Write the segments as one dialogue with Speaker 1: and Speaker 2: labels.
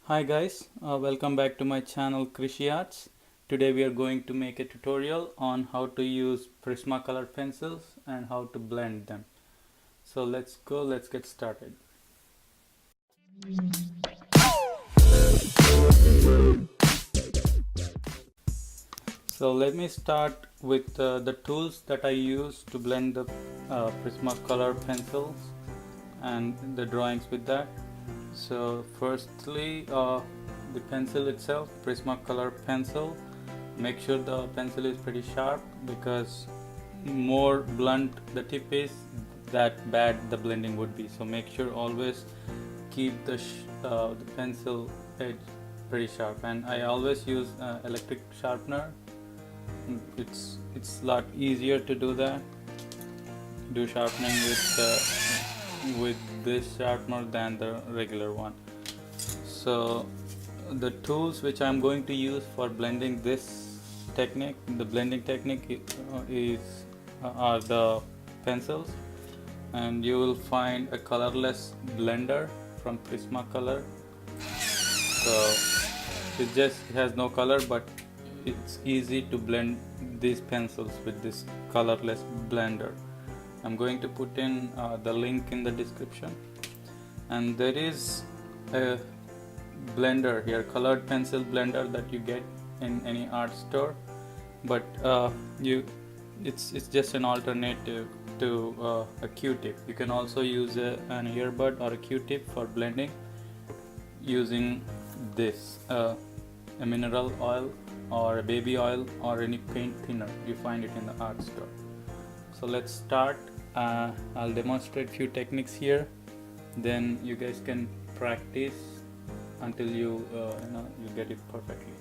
Speaker 1: Hi guys, welcome back to my channel Krishiarts. Today we are going to make a tutorial on how to use Prismacolor pencils and how to blend them. So let's get started. So let me start with the tools that I use to blend the Prismacolor pencils and the drawings with that. So firstly, the pencil itself, Prismacolor pencil. Make sure the pencil is pretty sharp because more blunt the tip is, that bad the blending would be. So make sure always keep the pencil edge pretty sharp. And I always use electric sharpener. It's a lot easier to do that. Do sharpening with this sharpener than the regular one. So the tools which I'm going to use for blending this technique, the blending technique are the pencils, and you will find a colorless blender from Prismacolor. So it has no color, but it's easy to blend these pencils with this colorless blender. I'm going to put in the link in the description. And there is a blender here, colored pencil blender, that you get in any art store, but it's just an alternative to a Q-tip. You can also use an earbud or a Q-tip for blending using this a mineral oil or a baby oil or any paint thinner. You find it in the art store. So let's start. I'll demonstrate few techniques here, then you guys can practice until you get it perfectly.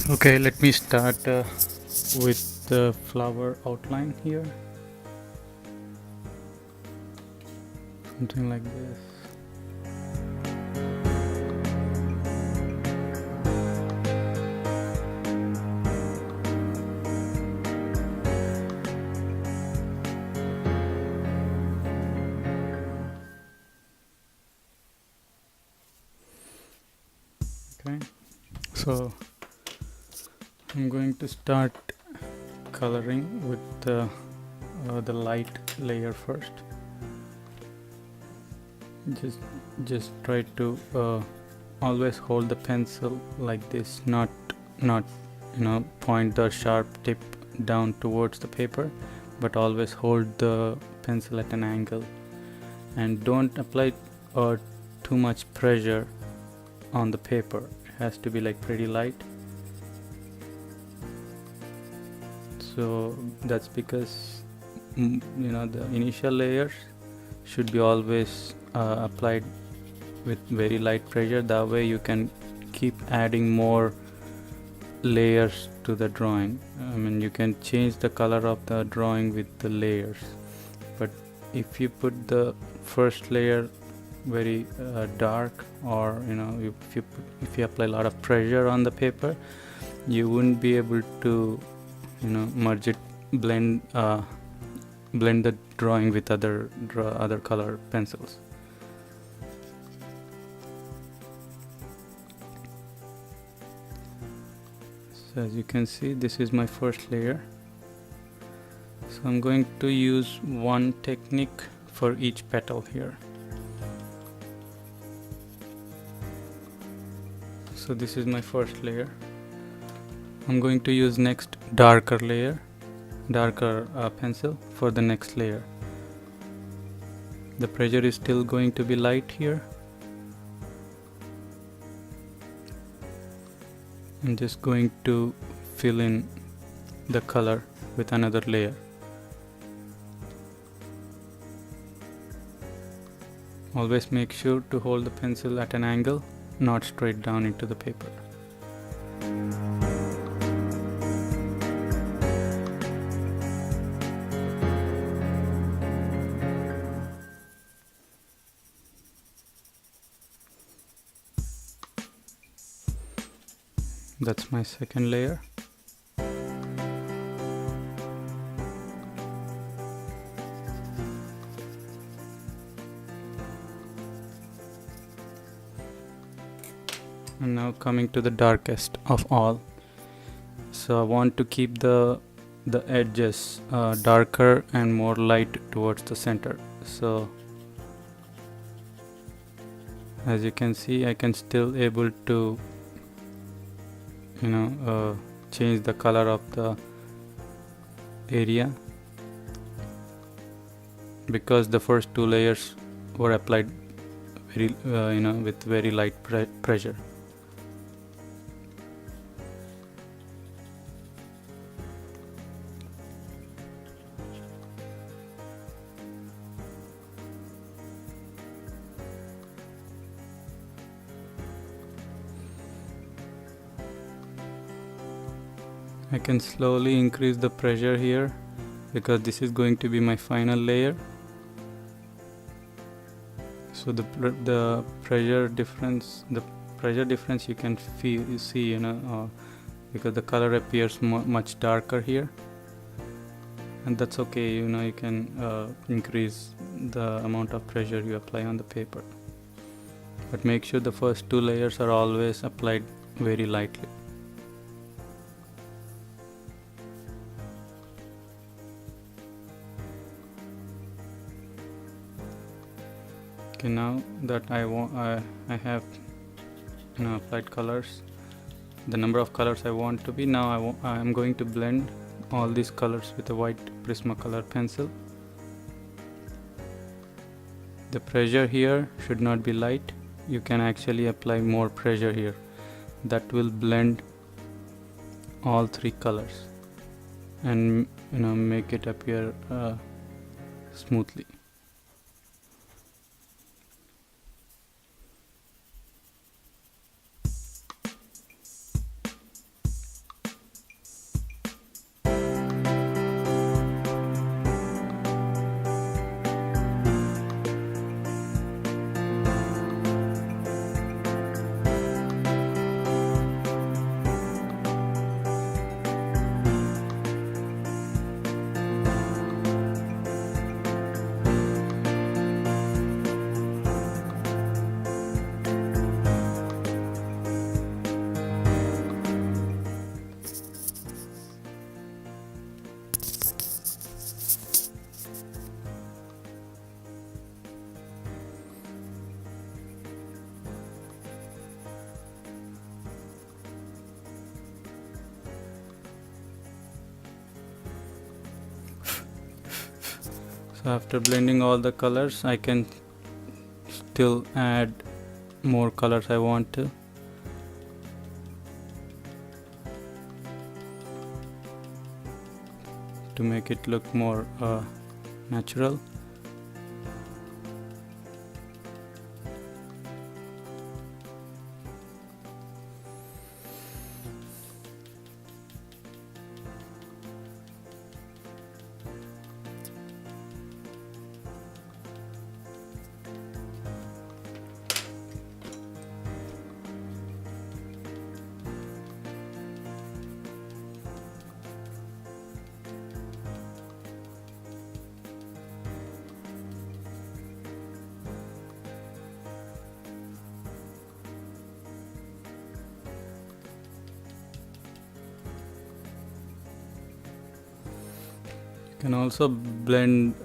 Speaker 1: Okay, let me start with the flower outline here, something like this. Okay, so I'm going to start coloring with the light layer first. Just try to always hold the pencil like this, not point the sharp tip down towards the paper, but always hold the pencil at an angle, and don't apply too much pressure on the paper. It has to be like pretty light. So that's because the initial layers should be always applied with very light pressure. That way you can keep adding more layers to the drawing. I mean, you can change the color of the drawing with the layers, but if you put the first layer very dark, or if you apply a lot of pressure on the paper, you wouldn't be able to merge it, blend the drawing with other color pencils. So as you can see, this is my first layer. So I'm going to use one technique for each petal here. So this is my first layer. I'm going to use next darker pencil for the next layer. The pressure is still going to be light here. I'm just going to fill in the color with another layer. Always make sure to hold the pencil at an angle, not straight down into the paper. That's my second layer. And now coming to the darkest of all. So I want to keep the edges darker and more light towards the center. So as you can see, I can still able to change the color of the area, because the first two layers were applied very with very light pressure. I can slowly increase the pressure here because this is going to be my final layer. So the pressure difference you can see because the color appears much darker here, and that's okay. You can increase the amount of pressure you apply on the paper, but make sure the first two layers are always applied very lightly. Okay, now that I have applied colors, the number of colors I want to be. Now I am going to blend all these colors with a white Prismacolor pencil. The pressure here should not be light. You can actually apply more pressure here. That will blend all three colors and make it appear smoothly. So after blending all the colors, I can still add more colors I want to make it look more natural. You can also blend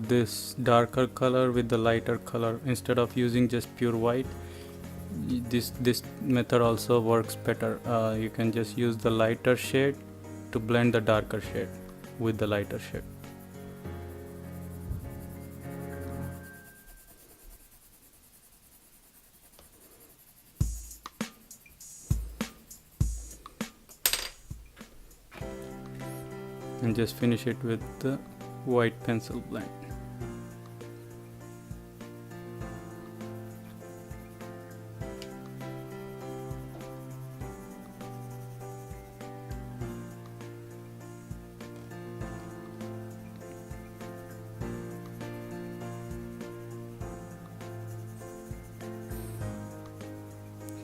Speaker 1: this darker color with the lighter color. Instead of using just pure white, this method also works better. You can just use the lighter shade to blend the darker shade with the lighter shade. And just finish it with the white pencil blend.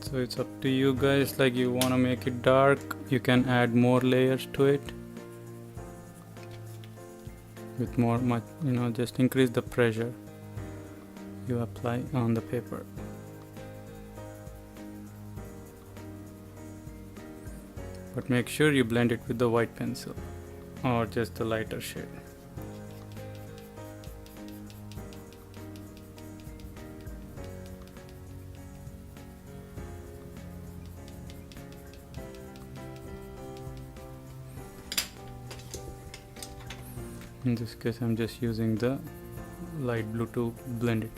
Speaker 1: So it's up to you guys, like you want to make it dark, you can add more layers to it with much just increase the pressure you apply on the paper. but make sure you blend it with the white pencil or just the lighter shade. In this case I'm just using the light blue to blend it.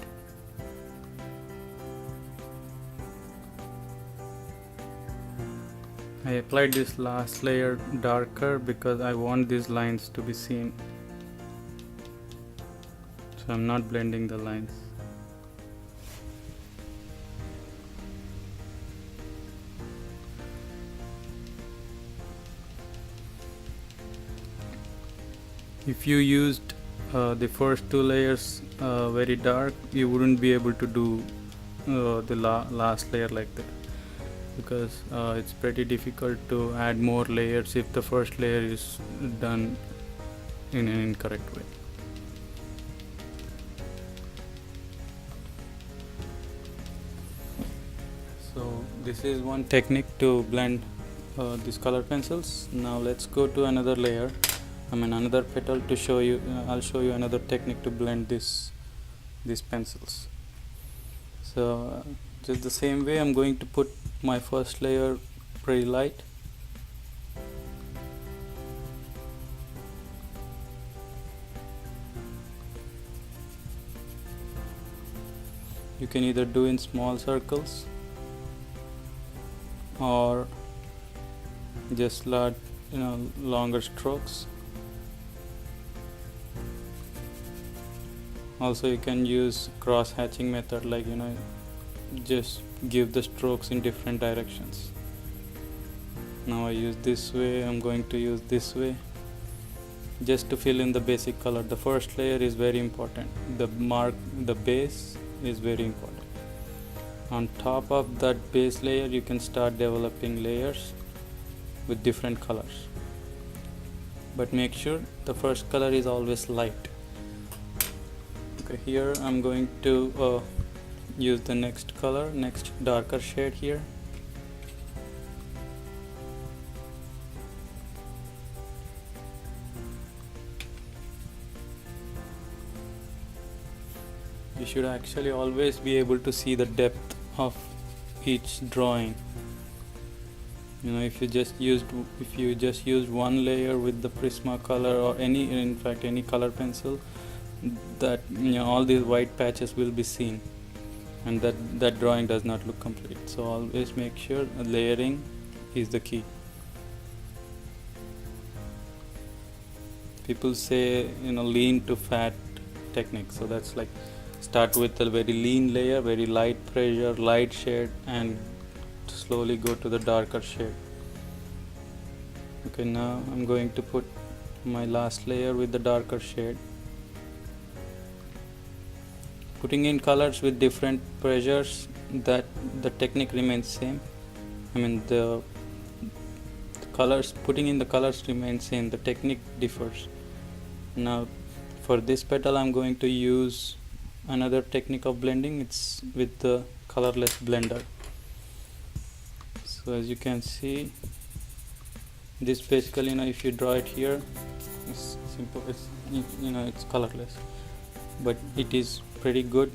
Speaker 1: I applied this last layer darker because I want these lines to be seen, so I'm not blending the lines. If you used the first two layers very dark, you wouldn't be able to do the last layer like that, because it's pretty difficult to add more layers if the first layer is done in an incorrect way. So this is one technique to blend these color pencils. Now let's go to another layer, another petal, to show you. I'll show you another technique to blend these pencils. So just the same way, I'm going to put my first layer pretty light. You can either do in small circles or just longer strokes. Also you can use cross hatching method, like just give the strokes in different directions. Now I use this way, I'm going to use this way just to fill in the basic color. The first layer is very important. The base is very important. On top of that base layer, you can start developing layers with different colors, but make sure the first color is always light. Okay, here I'm going to use the next darker shade here. You should actually always be able to see the depth of each drawing. If you just used one layer with the Prismacolor or any color pencil, that all these white patches will be seen, and that drawing does not look complete. So always make sure layering is the key. People say lean to fat technique, so that's like start with a very lean layer, very light pressure, light shade, and slowly go to the darker shade. Okay, now I'm going to put my last layer with the darker shade. Putting in colors with different pressures, that the technique remains same. The colors, putting in the colors remains same, the technique differs. Now for this petal I'm going to use another technique of blending. It's with the colorless blender. So as you can see, this basically, if you draw it here, it's simple, it's colorless, but it is pretty good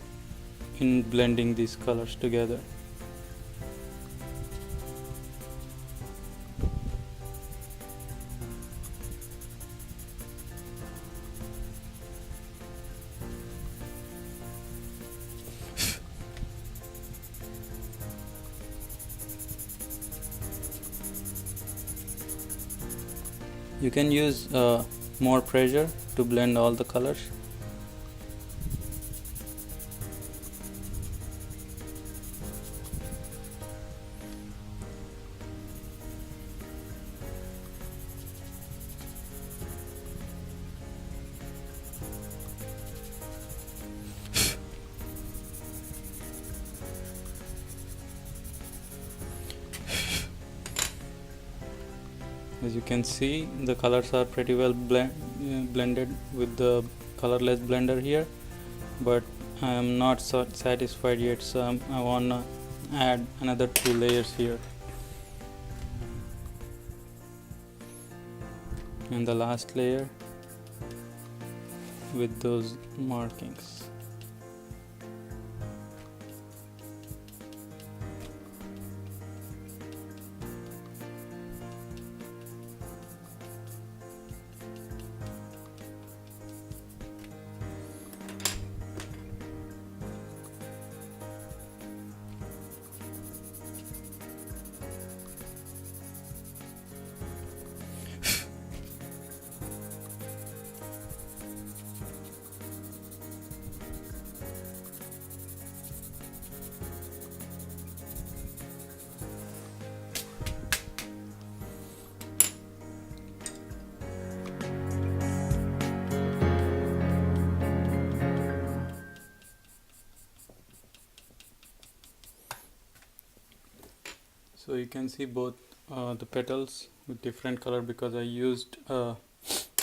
Speaker 1: in blending these colors together. You can use more pressure to blend all the colors. As you can see, the colors are pretty well blended with the colorless blender here, but I am not satisfied yet, so I want to add another 2 layers here. and the last layer with those markings. So you can see both the petals with different color because I used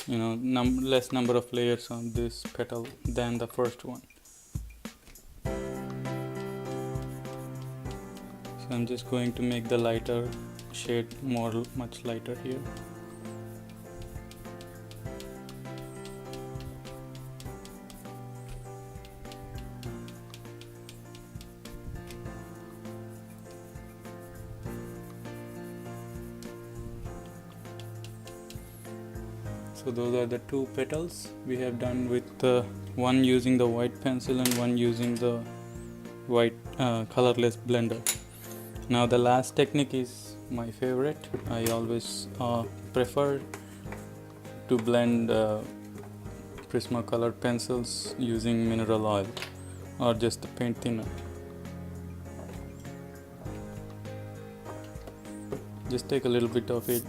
Speaker 1: less number of layers on this petal than the first one. So I'm just going to make the lighter shade much lighter here. So those are the two petals we have done with one using the white pencil and one using the white colorless blender. Now the last technique is my favorite. I always prefer to blend Prismacolor pencils using mineral oil or just the paint thinner. Just take a little bit of it.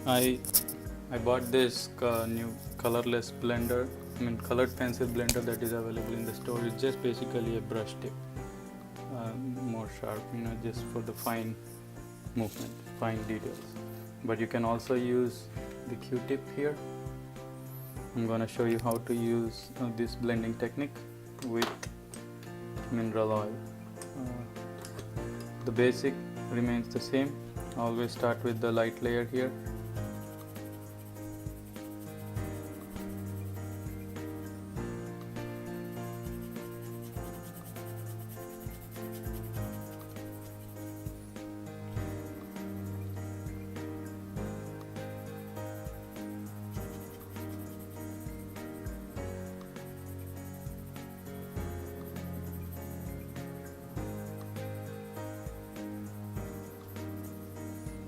Speaker 1: I bought this new colorless blender, colored pencil blender that is available in the store. It's just basically a brush tip, more sharp, just for the fine movement, fine details. But you can also use the Q-tip here. I'm gonna show you how to use this blending technique with mineral oil. The basic remains the same. Always start with the light layer here.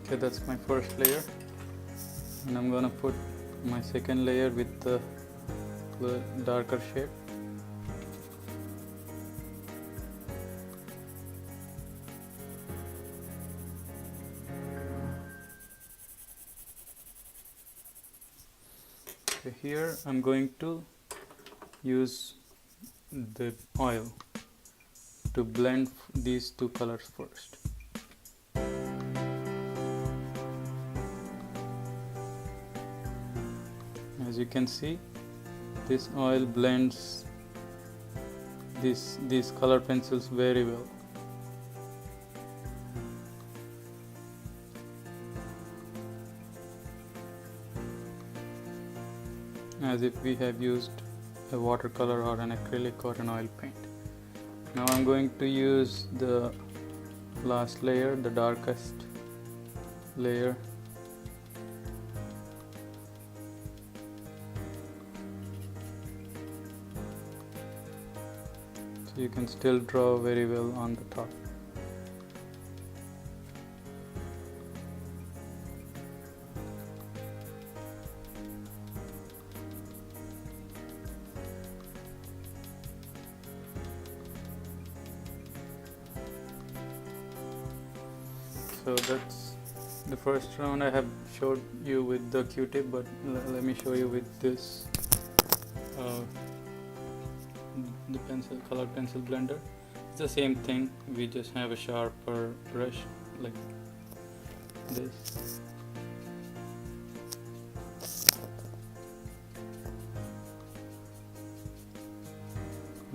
Speaker 1: Okay, that's my first layer, and I'm gonna put my second layer with the darker shade. Okay, here I'm going to use the oil to blend these two colors first. As you can see, this oil blends these color pencils very well. As if we have used a watercolor or an acrylic or an oil paint. Now I'm going to use the last layer, the darkest layer. So you can still draw very well on the top. So that's the first round. I have showed you with the Q-tip, but let me show you with this the colored pencil blender. It's the same thing, we just have a sharper brush like this.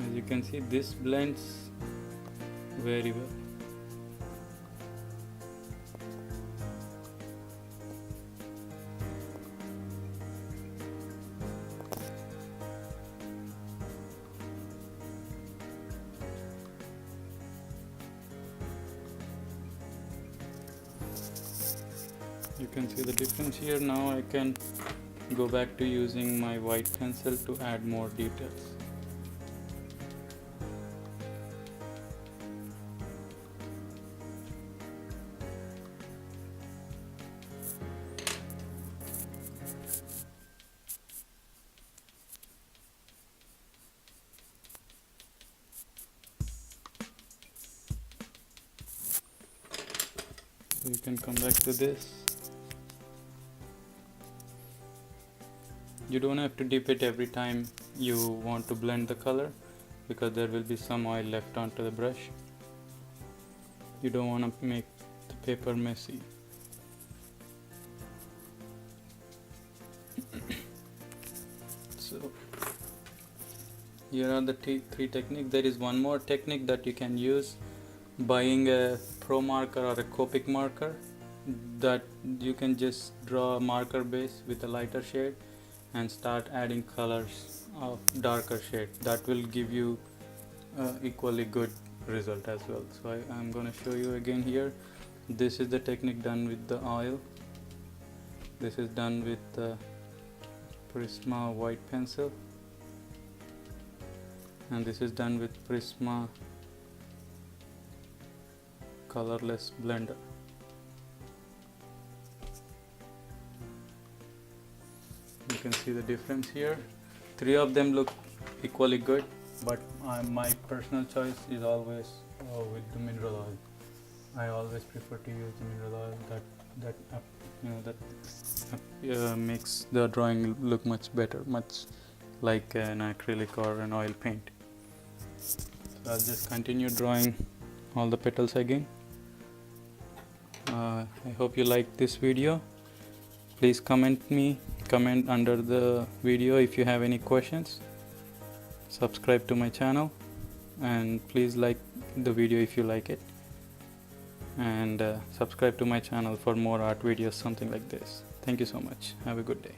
Speaker 1: As you can see, this blends very well. You can see the difference here. Now I can go back to using my white pencil to add more details. So you can come back to this. You don't have to dip it every time you want to blend the color, because there will be some oil left onto the brush. You don't want to make the paper messy. So here are the three techniques. There is one more technique that you can use, buying a pro marker or a Copic marker, that you can just draw a marker base with a lighter shade and start adding colors of darker shade. That will give you equally good result as well. So I'm going to show you again here. This is the technique done with the oil. This is done with the Prisma white pencil, and this is done with Prisma colorless blender. You can see the difference here. Three of them look equally good, but my personal choice is always with the mineral oil. I always prefer to use the mineral oil. That makes the drawing look much better, much like an acrylic or an oil paint. So I'll just continue drawing all the petals again. I hope you liked this video. Please comment under the video if you have any questions. Subscribe to my channel, and please like the video if you like it, and subscribe to my channel for more art videos, something like this. Thank you so much. Have a good day.